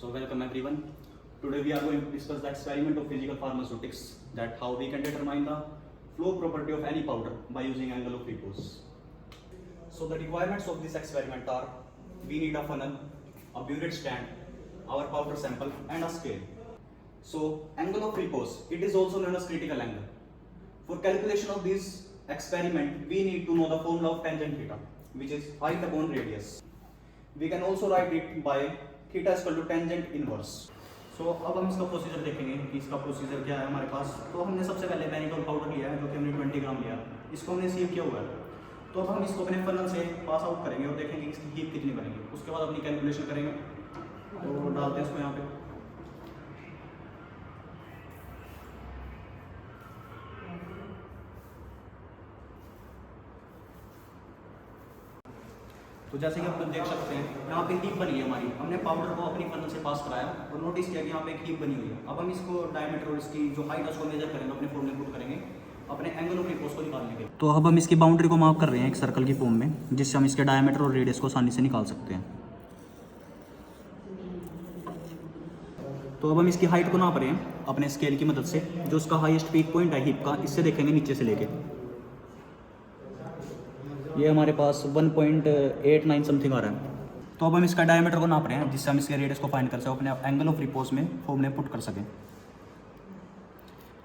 So welcome everyone. Today we are going to discuss the experiment of physical pharmaceutics, that how we can determine the flow property of any powder by using angle of repose. So the requirements of this experiment are: we need a funnel, a burette stand, our powder sample and a scale. So angle of repose, it is also known as critical angle. For calculation of this experiment, we need to know the formula of tangent theta, which is height upon radius. We can also write it by theta equal to tangent inverse. So अब हम इसका procedure देखेंगे कि इसका procedure क्या है हमारे पास. तो हमने सबसे पहले मैनिटोल पाउडर लिया है जो कि हमने 20 ग्राम लिया. इसको हमने सीव किया हुआ है. तो अब हम इसको अपने फनल से पास आउट करेंगे और देखेंगे इसकी हीप कितनी बनेगी. उसके बाद अपनी कैलकुलेशन करेंगे. तो डालते हैं इसको यहाँ पे. तो जैसे कि आप लोग देख सकते हैं यहाँ पे हीप बनी है हमारी. हमने पाउडर को अपनी फनल से पास कराया और नोटिस किया कि यहाँ पे एक हीप बनी हुई है. अब हम इसको डायमीटर और इसकी जो हाइट है उसको मेजर करेंगे, अपने फॉर्म में पुट करेंगे अपने एंगल ऑफ रिपोज को निकालने के लिए. तो अब हम इसकी बाउंड्री को मार्क कर रहे हैं एक सर्कल की फॉर्म में, जिससे हम इसके डायमीटर और रेडियस को आसानी से निकाल सकते हैं. तो अब हम इसकी हाइट को नाप रहे हैं अपने स्केल की मदद से. जो उसका हाईएस्ट पीक पॉइंट है हीप का, इससे देखेंगे नीचे से लेके. ये हमारे पास 1.89 समथिंग आ रहा है. तो अब हम इसका डायमीटर को नाप रहे हैं जिससे हम इसके रेडियस को फाइंड कर सकें, अपने एंगल ऑफ रिपोज में फॉर्म में पुट कर सकें.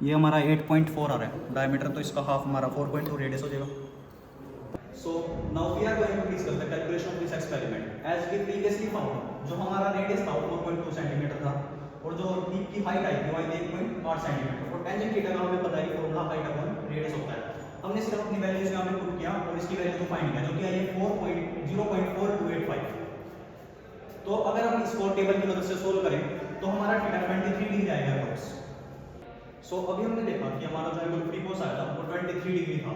ये हमारा 8.4 आ रहा है डायमीटर, तो इसका हाफ हमारा 4.2 रेडियस हो जाएगा. So now we are going to discuss the calculation of this experiment. As we previously found, जो हमारा रेडियस था वो 4.2 सेंटीमीटर था और जो हीप की हाइट आई थी वो 1.8 सेंटीमीटर. और टेंजेंट थीटा का हमें पता है कि फॉर्मूला हाइट अपॉन रेडियस होता है. हमने सिर्फ अपनी वैल्यूज यहाँ पे पुट किया और इसकी वैल्यू को फाइंड किया जो कि आई है 0.4285. तो अगर हम इसको टेबल की मदद से सोल्व करें तो हमारा थीटा 23 डिग्री आएगा अप्रोक्स. सो अभी हमने देखा कि हमारा जो एंगल ऑफ रिपोज आया था वो 23 डिग्री था.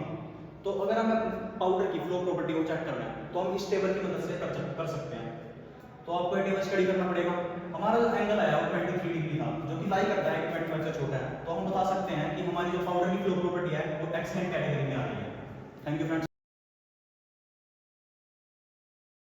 तो अगर हमें पाउडर की फ्लो प्रॉपर्टी को चेक करना है तो हम इस टेबल की मदद से कर सकते हैं. तो आपको ये टेबल स्टडी करना पड़ेगा. हमारा जो एंगल आया वो 23 डिग्री था जो कि लाई करता है 25 से छोटा है. तो हम बता सकते हैं कि हमारी जो पाउडर की फ्लो प्रॉपर्टी है वो एक्सीलेंट कैटेगरी में आ रही है. Thank you friends.